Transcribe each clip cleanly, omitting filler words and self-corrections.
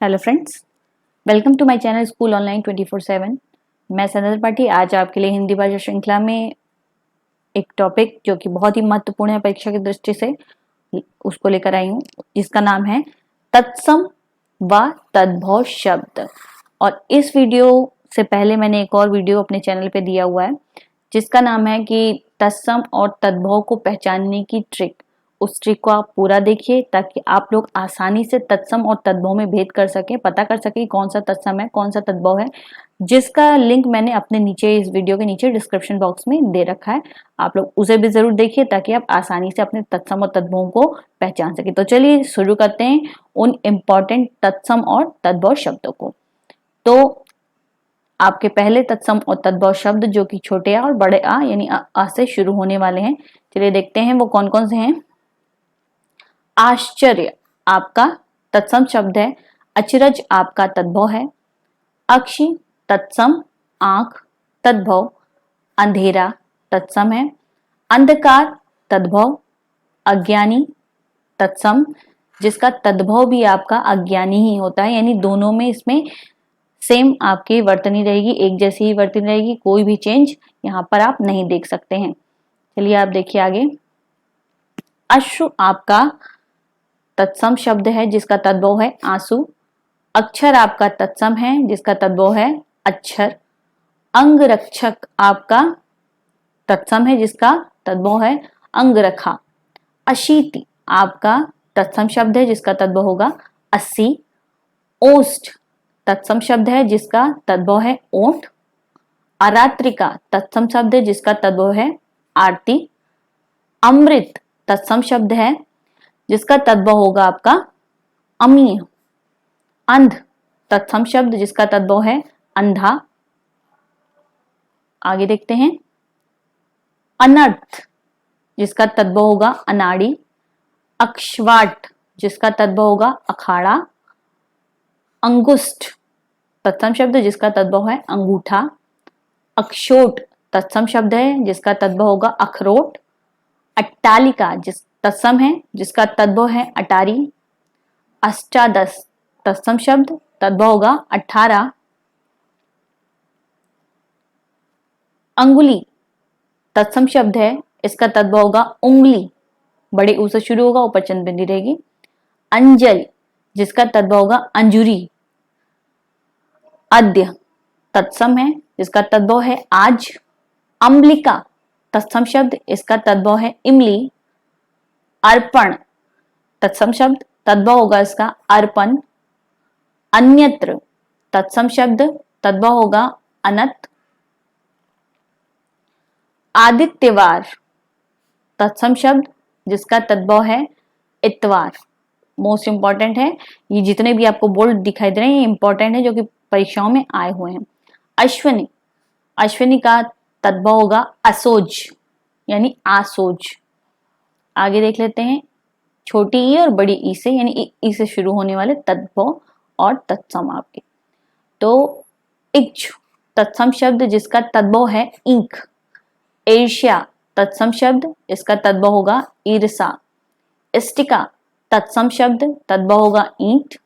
Hello friends, welcome to my channel school online 24/7। मैं सनल पाठी आज आपके लिए हिंदी भाषा श्रृंखला में एक टॉपिक जो कि बहुत ही महत्वपूर्ण है परीक्षा की दृष्टि से, उसको लेकर आई हूँ, जिसका नाम है तत्सम व तद्भव शब्द। और इस वीडियो से पहले मैंने एक और वीडियो अपने चैनल पे दिया हुआ है जिसका नाम है कि तत्सम और तद्भव को पहचानने की ट्रिक। उस ट्रिक को आप पूरा देखिए ताकि आप लोग आसानी से तत्सम और तद्भव में भेद कर सकें, पता कर सकें कौन सा तत्सम है कौन सा तद्भव है, जिसका लिंक मैंने अपने नीचे इस वीडियो के नीचे डिस्क्रिप्शन बॉक्स में दे रखा है। आप लोग उसे भी जरूर देखिए ताकि आप आसानी से अपने तत्सम और तद्भव को पहचान सके। तो चलिए शुरू करते हैं उन इम्पोर्टेंट तत्सम और तद्भव शब्दों को। तो आपके पहले तत्सम और तद्भव शब्द जो कि छोटे आ और बड़े आ यानी आ से शुरू होने वाले हैं, चलिए देखते हैं वो कौन कौन से हैं। आश्चर्य आपका तत्सम शब्द है, अचरज आपका तद्भव है, अक्षि तत्सम आंख तद्भव, अंधेरा तत्सम है, अंधकार तद्भव, अज्ञानी तत्सम जिसका तद्भव भी आपका अज्ञानी ही होता है, यानी दोनों में इसमें सेम आपकी वर्तनी रहेगी, एक जैसी ही वर्तनी रहेगी, कोई भी चेंज यहाँ पर आप नहीं देख सकते हैं। चलिए आप देखिए आगे। अश्रु आपका तत्सम शब्द है जिसका तद्भव है आंसू, अक्षर आपका तत्सम है जिसका तद्भव है अक्षर, अंगरक्षक आपका तत्सम है जिसका तद्भव है अंगरखा, अशीति आपका तत्सम शब्द है जिसका तद्भव होगा 80, ओष्ठ तत्सम शब्द है जिसका तद्भव है ओठ, अरात्रिका तत्सम शब्द है जिसका तद्भव है आरती, अमृत तत्सम शब्द है जिसका तद्भव होगा आपका अमीय, अंध तत्सम शब्द जिसका तद्भव है अंधा। आगे देखते हैं। अनर्थ जिसका तद्भव होगा अनाड़ी, अक्षवाट जिसका तद्भव होगा अखाड़ा, अंगुष्ठ तत्सम शब्द जिसका तद्भव है अंगूठा, अक्षोट तत्सम शब्द है जिसका तद्भव होगा अखरोट, अट्टालिका जिस तत्सम है जिसका तद्भव है अटारी, अष्टादश तत्सम शब्द तद्भव होगा 18, अंगुली तत्सम शब्द है इसका तद्भव होगा उंगली, बड़े ऊ से शुरू होगा, ऊपर चंद बिंदी रहेगी, अंजल जिसका तद्भव होगा अंजुरी, अद्य तत्सम है जिसका तद्भव है आज, अम्लिका तत्सम शब्द इसका तद्भव है इमली, अर्पण तत्सम शब्द तद्भव होगा इसका अर्पण, अन्यत्र तत्सम शब्द तद्भव होगा अनत, आदित्यवार तत्सम शब्द जिसका तद्भव है इतवार। मोस्ट इंपॉर्टेंट है, ये जितने भी आपको बोल्ड दिखाई दे रहे हैं ये इंपॉर्टेंट है जो कि परीक्षाओं में आए हुए हैं। अश्विनी, अश्विनी का तद्भव होगा असोज यानी आसोज। आगे देख लेते हैं। छोटी ई और बड़ी ई से यानी ई से शुरू होने वाले तद्भव और तत्सम आपके। तो इच्छ तत्सम शब्द जिसका तद्भव है इंक, ईर्ष्या तत्सम शब्द इसका तद्भव होगा ईर्षा, इष्टिका तत्सम शब्द तद्भव होगा ईंट,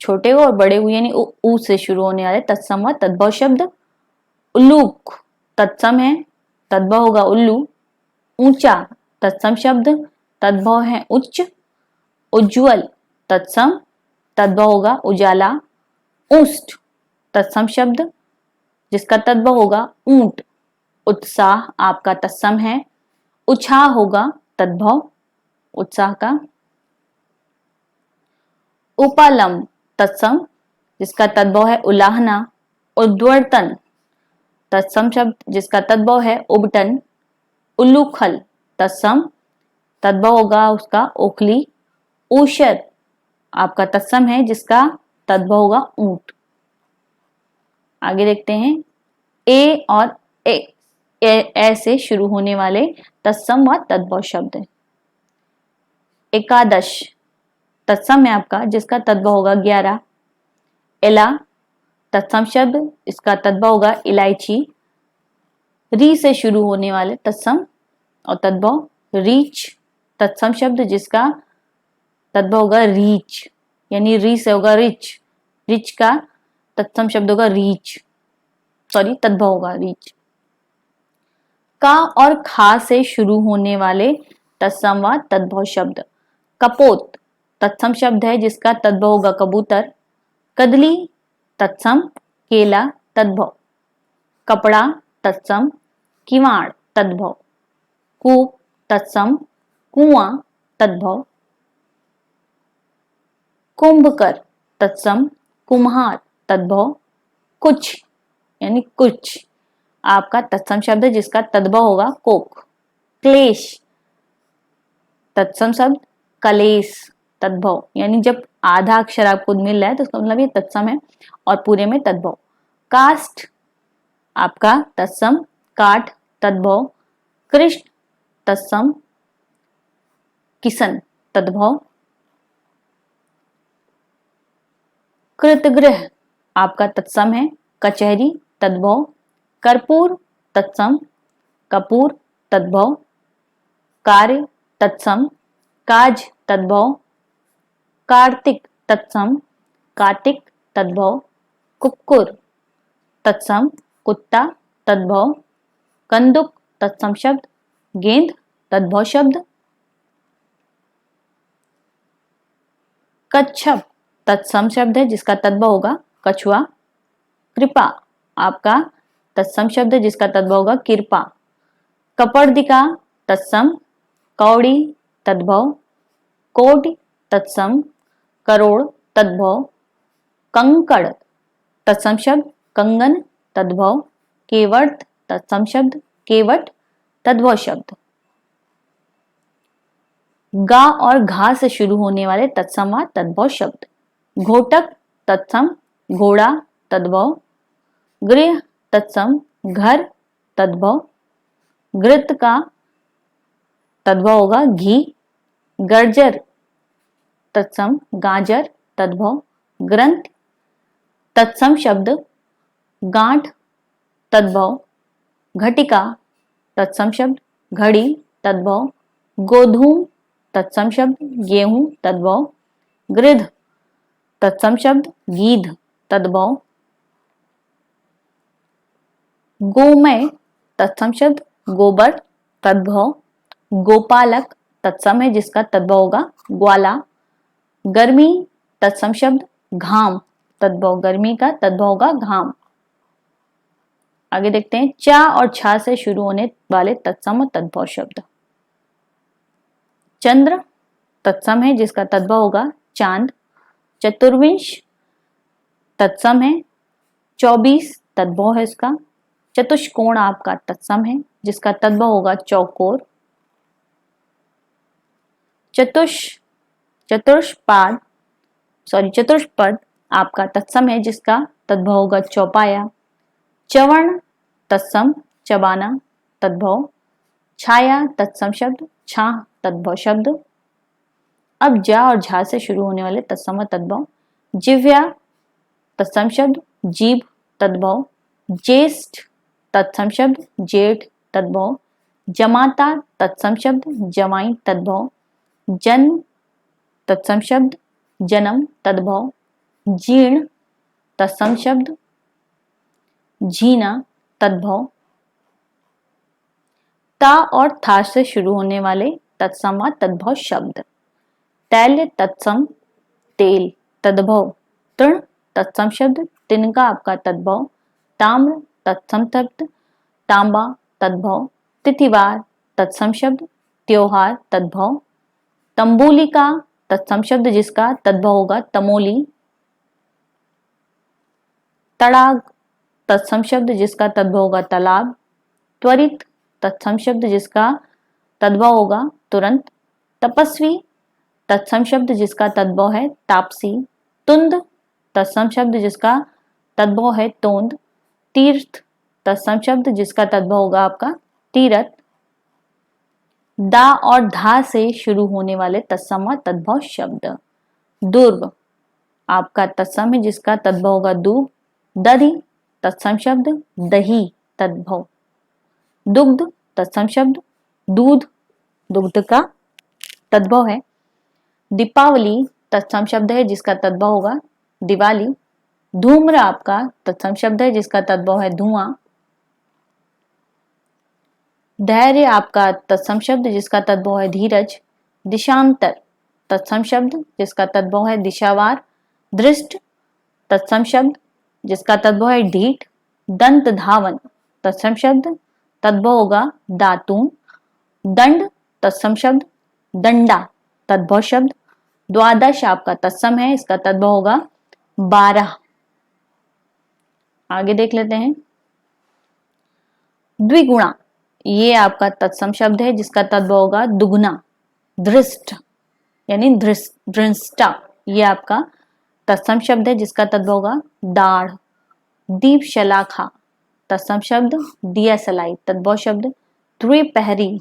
छोटे और बड़े हुए यानी ऊ से शुरू होने वाले तत्सम व तद्भव शब्द। उल्लूक तत्सम है तद्भव होगा उल्लू, ऊंचा तत्सम शब्द तद्भव है उच्च, उज्ज्वल तत्सम तद्भव होगा उजाला, ऊष्ट तत्सम शब्द जिसका तद्भव होगा ऊंट, उत्साह आपका तत्सम है, उछाह होगा तद्भव उत्साह का, उपालम तत्सम जिसका तद्भव है उलाहना, उद्वर्तन तत्सम शब्द जिसका तद्भव है उबटन, उल्लूखल तत्सम तद्भव होगा उसका ओखली, ऊषर आपका तत्सम है जिसका तद्भव होगा ऊंट। आगे देखते हैं। ए और ए से शुरू होने वाले तत्सम व तद्भव शब्द है। एकादश तत्सम है आपका जिसका तद्भव होगा 11, इला तत्सम शब्द इसका तद्भव होगा इलायची, री से शुरू होने वाले तत्सम और तद्भव रीछ तत्सम शब्द जिसका तद्भव होगा रीच, यानी री से होगा रिच, रिच का तत्सम शब्द होगा रीच, सॉरी तद्भव होगा रीच। का और खा से शुरू होने वाले तत्सम व तद्भव शब्द। कपोत तत्सम शब्द है जिसका तद्भव होगा कबूतर। कदली तत्सम, केला तद्भव। कपड़ा तत्सम, किवाड़ तद्भव। कूप तत्सम, कुआं तद्भव। कुंभकर तत्सम, कुम्हार तद्भव। कुछ यानी कुछ आपका तत्सम शब्द है जिसका तद्भव होगा कोक। क्लेश तत्सम शब्द, कलेश तद्भव, यानी जब आधा अक्षर आपको मिल रहा है तो उसका मतलब ये तत्सम है और पूरे में तद्भव। कास्ट आपका तत्सम, काठ तद्भव। कृष्ण तत्सम, किसन तद्भव। कृतगृह आपका तत्सम है, कचहरी तद्भव। कर्पूर तत्सम, कपूर तद्भव। कार्य तत्सम, काज तद्भव। कार्तिक तत्सम, कार्तिक तद्भव। कुक्कुर तत्सम, कुत्ता तद्भव। कंदुक तत्सम शब्द, गेंद तद्भव शब्द। कच्छप तत्सम शब्द है जिसका तद्भव होगा कछुआ। कृपा आपका तत्सम शब्द है जिसका तद्भव होगा कृपा। कपर्दिका तत्सम, कौड़ी तद्भव। कोटि तत्सम, करोड़ तद्भव। कंकड़ तत्सम शब्द, कंगन तद्भव। केवट तत्सम शब्द, केवट तद्भव शब्द। गा और घा से शुरू होने वाले तत्सम व तद्भव शब्द। घोटक तत्सम, घोड़ा तद्भव। गृह तत्सम, घर तद्भव। घृत का तद्भव होगा घी। गर्जर तत्सम, गाजर तद्भव। ग्रंथ तत्सम शब्द, गांठ तद्भव। घटिका तत्सम शब्द, घड़ी तद्भव। गोधूम तत्सम शब्द, गेहूं तद्भव। गृध तत्सम शब्द, गीध तद्भव। गोमय तत्सम शब्द, गोबर तद्भव। गोपालक तत्सम है जिसका तद्भव होगा ग्वाला। गर्मी तत्सम शब्द, घाम तद्भव, गर्मी का तद्भव होगा घाम। आगे देखते हैं चा और छा से शुरू होने वाले तत्सम और तद्भव शब्द। चंद्र तत्सम है जिसका तद्भव होगा चांद। चतुर्विंश तत्सम है, 24 तद्भव है इसका। चतुष्कोण आपका तत्सम है जिसका तद्भव होगा चौकोर। चतुष्पद आपका तत्सम है जिसका तद्भव होगा चौपाया। चवर्ण तत्सम, चबाना तद्भव। छाया तत्सम शब्द, छाह तद्भव शब्द। अब जा और झा से शुरू होने वाले तत्सम और तद्भव। जिव्या तत्सम शब्द, जीभ तद्भव। ज्येष्ठ तत्सम शब्द, जेठ तद्भव। जमाता तत्सम शब्द, जमाई तद्भव। जन्म तत्सम शब्द, जन्म तद्भव। जीर्ण तत्सम शब्द, झीना तद्भव। ता और था से शुरू होने वाले तत्सम व तद्भव शब्द। तैल तत्सम, तेल तद्भव। तृण तत्सम शब्द, तिनका आपका तद्भव। ताम्र तत्सम शब्द, तांबा तद्भव। तिथिवार तत्सम शब्द, त्योहार तद्भव। तंबूलिका तत्सम शब्द जिसका तद्भव होगा तमोली। तड़ाग तत्सम शब्द जिसका तद्भव होगा तालाब। त्वरित तत्सम शब्द जिसका तद्भव होगा तुरंत। तपस्वी तत्सम शब्द जिसका तद्भव है तापसी। तुंद तत्सम शब्द जिसका तद्भव है तोंद। तीर्थ तत्सम शब्द जिसका तद्भव होगा आपका तीरथ। दा और धा से शुरू होने वाले तत्सम व तद्भव शब्द। दुर्व आपका तत्सम है जिसका तद्भव होगा दूब। दधि तत्सम शब्द, दही तद्भव। दुग्ध तत्सम शब्द, दूध दुग्ध का तद्भव है। दीपावली तत्सम शब्द है जिसका तद्भव होगा दिवाली। धूम्र आपका तत्सम शब्द है जिसका तद्भव है धुआं। धैर्य आपका तत्सम शब्द जिसका तद्भव है धीरज। दिशांतर तत्सम शब्द जिसका तद्भव है दिशावार। दृष्ट तत्सम शब्द जिसका तद्भव है ढीठ। दंत धावन तत्सम शब्द तद्भव होगा दातून। दंड तत्सम शब्द दंडा तद्भव शब्द। द्वादश आपका तत्सम है, इसका तद्भव होगा 12। आगे देख लेते हैं। द्विगुणा ये आपका तत्सम शब्द है जिसका तद्भव होगा दुगुना। धृष्ट यानी धृष्टा ये आपका तत्सम शब्द है जिसका तद्भव होगा दाढ़। दीप शलाखा तत्सम शब्द दिया सलाई तद्भव शब्द। द्विपहरी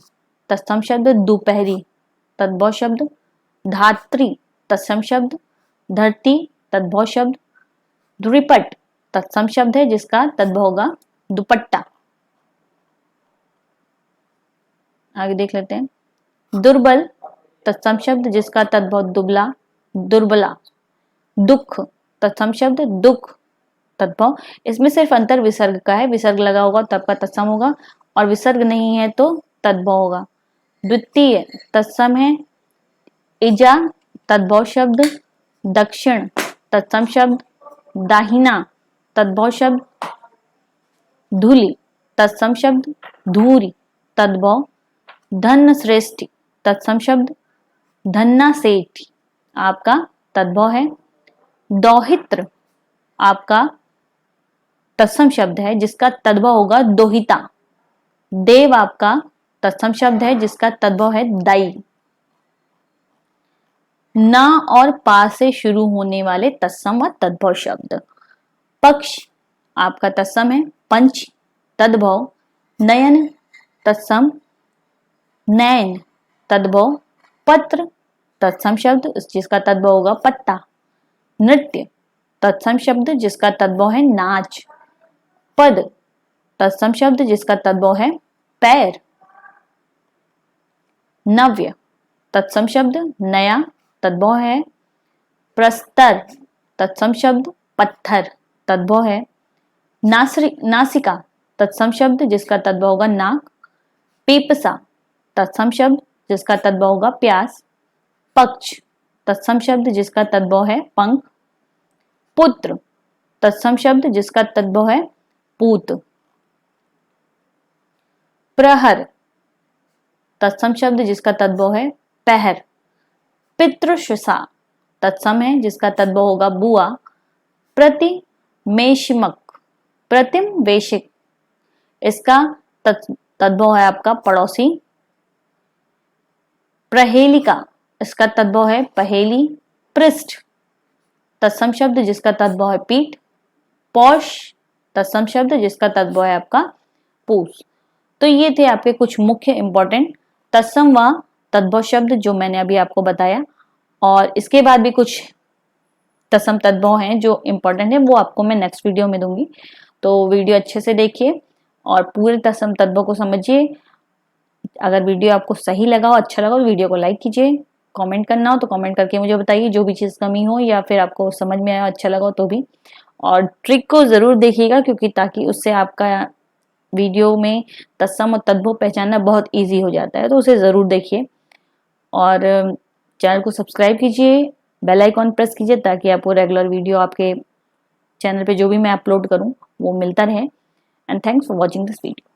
तत्सम शब्द दोपहरी तद्भव शब्द। धात्री तत्सम शब्द धरती तद्भव शब्द। द्विपट तत्सम शब्द है जिसका तद्भव होगा दुपट्टा। आगे देख लेते हैं। दुर्बल तत्सम शब्द जिसका तद्भव दुबला दुर्बला। दुख तत्सम शब्द दुख तद्भव। इसमें सिर्फ अंतर विसर्ग का है, विसर्ग लगा होगा तब का तत्सम होगा और विसर्ग नहीं है तो तद्भव होगा। द्वितीय तत्सम है इजा तद्भव शब्द। दक्षिण तत्सम शब्द दाहिना तद्भव शब्द। धूली तत्सम शब्द धूरी तद्भव। धन श्रेष्ठी तत्सम शब्द धन्ना सेठी आपका तद्भव है। दौहित्र आपका तत्सम शब्द है जिसका तद्भव होगा दोहिता। देव आपका तत्सम शब्द है जिसका तद्भव है दाई। ना और पा से शुरू होने वाले तत्सम व तद्भव शब्द। पक्ष आपका तत्सम है पंच तद्भव। नयन तत्सम नैन तद्भव। पत्र तत्सम शब्द जिसका तद्भव होगा पत्ता। नृत्य तत्सम शब्द जिसका तद्भव है नाच। पद तत्सम शब्द जिसका तद्भव है पैर। नव्य तत्सम शब्द नया तद्भव है। प्रस्तर तत्सम शब्द पत्थर तद्भव है। नासिका तत्सम शब्द जिसका तद्भव होगा नाक। पीपसा तत्सम शब्द जिसका तद्भव होगा प्यास। पक्ष तत्सम शब्द जिसका तद्भव है पंख। पुत्र तत्सम शब्द जिसका तद्भव है पूत। प्रहर तत्सम शब्द जिसका तद्भव है पहर। पितृशुषा तत्सम है जिसका तद्भव होगा बुआ। प्रतिमेशिमक प्रतिम वेशिक इसका तद्भव है आपका पड़ोसी। प्रहेलिका इसका तद्भव है पहेली। पृष्ठ तत्सम शब्द जिसका तद्भव है पीठ। पौष तत्सम शब्द जिसका तद्भव है आपका पूस। तो ये थे आपके कुछ मुख्य इंपॉर्टेंट तत्सम व तद्भव शब्द जो मैंने अभी आपको बताया। और इसके बाद भी कुछ तत्सम तद्भव हैं जो इंपॉर्टेंट है, वो आपको मैं नेक्स्ट वीडियो में दूंगी। तो वीडियो अच्छे से देखिए और पूरे तत्सम तद्भव को समझिए। अगर वीडियो आपको सही लगा हो, अच्छा लगा तो वीडियो को लाइक कीजिए। कमेंट करना हो तो कमेंट करके मुझे बताइए जो भी चीज़ कमी हो या फिर आपको समझ में आया अच्छा लगा हो तो भी। और ट्रिक को ज़रूर देखिएगा क्योंकि ताकि उससे आपका वीडियो में तत्सम और तद्भव पहचानना बहुत ईजी हो जाता है, तो उसे ज़रूर देखिए। और चैनल को सब्सक्राइब कीजिए, बेल आइकॉन प्रेस कीजिए ताकि आपको रेगुलर वीडियो आपके चैनल पे जो भी मैं अपलोड करूँ वो मिलता रहे। And thanks for watching this video.